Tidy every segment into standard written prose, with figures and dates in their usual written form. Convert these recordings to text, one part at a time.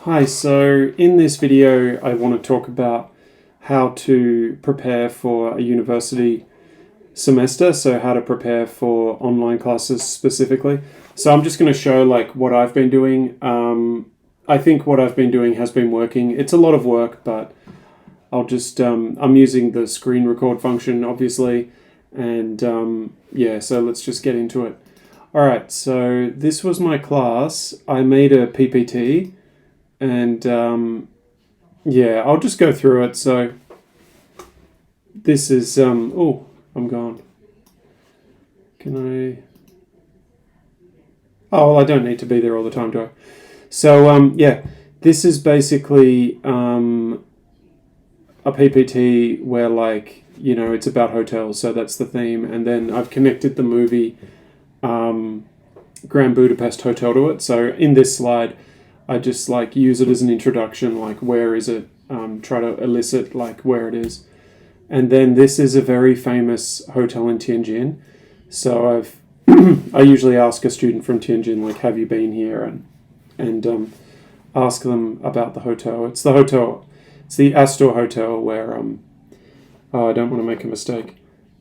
Hi, so in this video I want to talk about how to prepare for a university semester, so how to prepare for online classes specifically. So I'm just going to show like what I've been doing. I think what I've been doing has been working. It's a lot of work, but I'm using the screen record function obviously, and yeah, so let's just get into it. All right, so this was my class. I made a PPT. And yeah, I'll just go through it. So this is oh, I'm gone. Can I? Oh, well, I don't need to be there all the time, do I? So yeah, this is basically a PPT where it's about hotels, so that's the theme, and then I've connected the movie Grand Budapest Hotel to it. So in this slide, I just use it as an introduction, like where is it? Try to elicit like where it is, and then this is a very famous hotel in Tianjin. So I usually ask a student from Tianjin like, have you been here, and ask them about the hotel. It's the hotel. It's the Astor Hotel where oh, I don't want to make a mistake.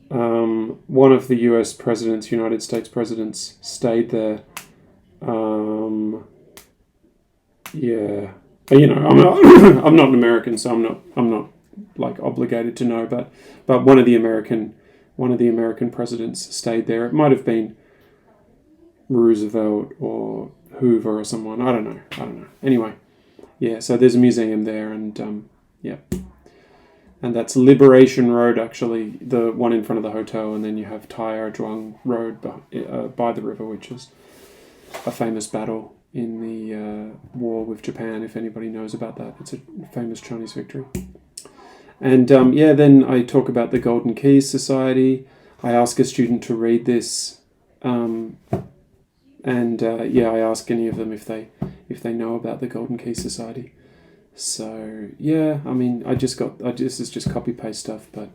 One of the United States presidents, stayed there. Yeah, I'm not I'm not an American, so I'm not like obligated to know, but one of the American presidents stayed there. It might have been Roosevelt or Hoover or someone. I don't know. Anyway, yeah. So there's a museum there, and yeah, and that's Liberation Road, actually, the one in front of the hotel, and then you have Taiyar Zhuang Road by the river, which is a famous battle in the war with Japan, if anybody knows about that. It's a famous Chinese victory. And yeah, then I talk about the Golden Keys Society. I ask a student to read this, and yeah, I ask any of them if they know about the Golden Keys Society. So yeah, I mean, this is just copy paste stuff, but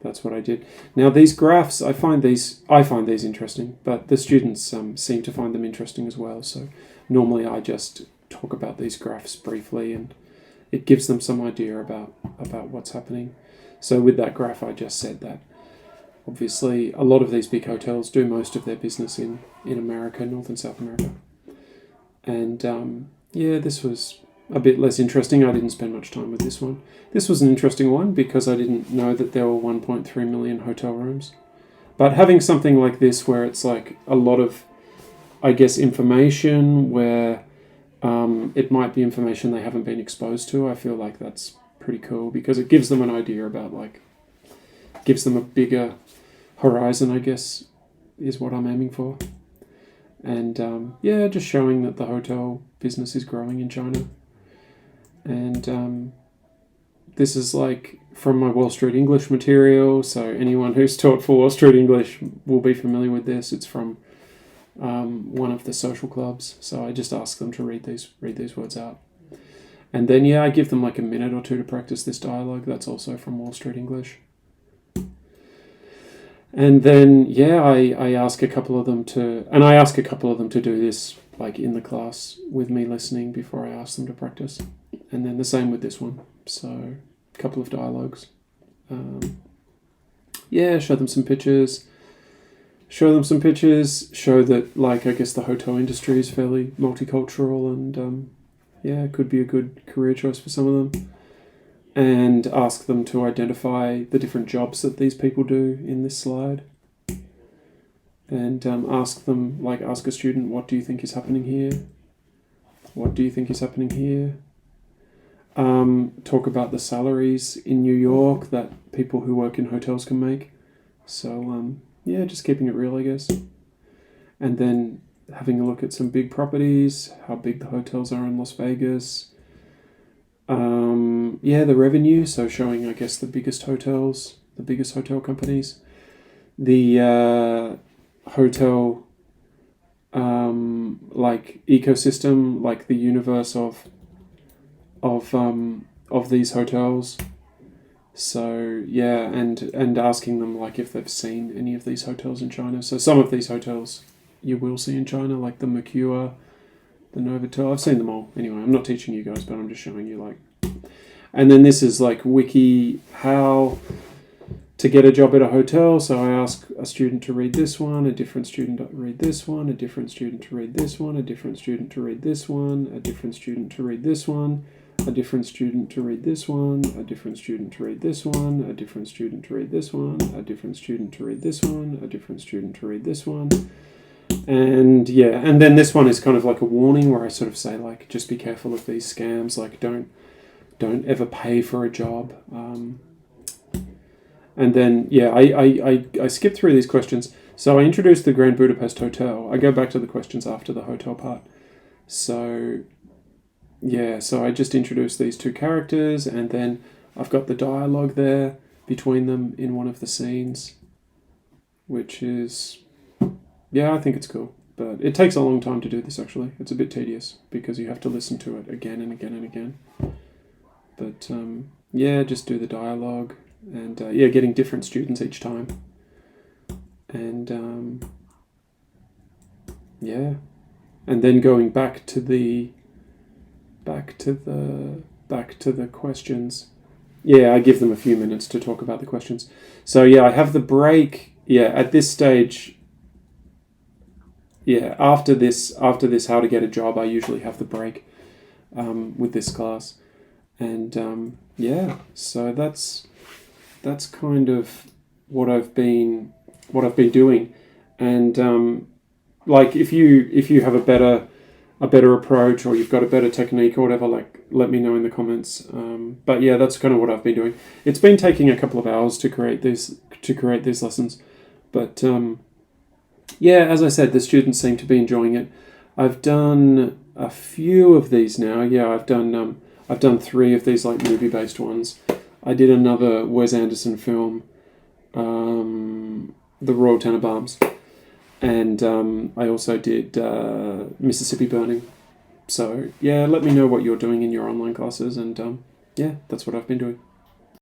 that's what I did. Now these graphs, I find these interesting, but the students seem to find them interesting as well. So normally I just talk about these graphs briefly, and it gives them some idea about what's happening. So with that graph, I just said that obviously a lot of these big hotels do most of their business in America, North and South America. And yeah, this was a bit less interesting. I didn't spend much time with this one. This was an interesting one because I didn't know that there were 1.3 million hotel rooms. But having something like this where it's like a lot of, I guess, information where it might be information they haven't been exposed to, I feel like that's pretty cool because it gives them an idea about gives them a bigger horizon, I guess, is what I'm aiming for. And yeah, just showing that the hotel business is growing in China. And this is from my Wall Street English material, so anyone who's taught for Wall Street English will be familiar with this. It's from one of the social clubs, so I just ask them to read these words out. And then yeah, I give them a minute or two to practice this dialogue. That's also from Wall Street English. And then yeah, I ask a couple of them to do this in the class with me listening before I ask them to practice. And then the same with this one. So a couple of dialogues. Yeah, show them some pictures. Show that I guess the hotel industry is fairly multicultural, and yeah, it could be a good career choice for some of them. And ask them to identify the different jobs that these people do in this slide. And ask a student, what do you think is happening here? What do you think is happening here? Talk about the salaries in New York that people who work in hotels can make. So yeah, just keeping it real, I guess. And then having a look at some big properties, how big the hotels are in Las Vegas. Yeah, the revenue, so showing, I guess, the biggest hotel companies. The hotel ecosystem, the universe of these hotels. So yeah, and asking them if they've seen any of these hotels in China. So some of these hotels you will see in China, like the Mercure The Novotel. I've seen them all. Anyway, I'm not teaching you guys, but I'm just showing you like. And then this is like wiki how to get a job at a hotel. So I ask a student to read this one, a different student to read this one, a different student to read this one, a different student to read this one, a different student to read this one, a different student to read this one, a different student to read this one, a different student to read this one, a different student to read this one, a different student to read this one. And yeah, and then this one is kind of like a warning where I sort of say like, just be careful of these scams. Like don't ever pay for a job. And then yeah, I skip through these questions. So I introduce the Grand Budapest Hotel. I go back to the questions after the hotel part. So yeah, so I just introduce these two characters, and then I've got the dialogue there between them in one of the scenes, which is, yeah, I think it's cool. But it takes a long time to do this, actually. It's a bit tedious because you have to listen to it again and again and again. But yeah, just do the dialogue, and yeah, getting different students each time. And yeah, and then going back to the questions. Yeah, I give them a few minutes to talk about the questions. So yeah, I have the break. Yeah, at this stage. Yeah, after this, how to get a job, I usually have the break with this class, and yeah, so that's kind of what I've been doing, and like if you have a better approach, or you've got a better technique or whatever, like let me know in the comments. But yeah, that's kind of what I've been doing. It's been taking a couple of hours to create these lessons, but yeah, as I said, the students seem to be enjoying it. I've done a few of these now. Yeah, I've done 3 of these like movie-based ones. I did another Wes Anderson film, The Royal Tenenbaums, and I also did Mississippi Burning. So yeah, let me know what you're doing in your online classes, and yeah, that's what I've been doing.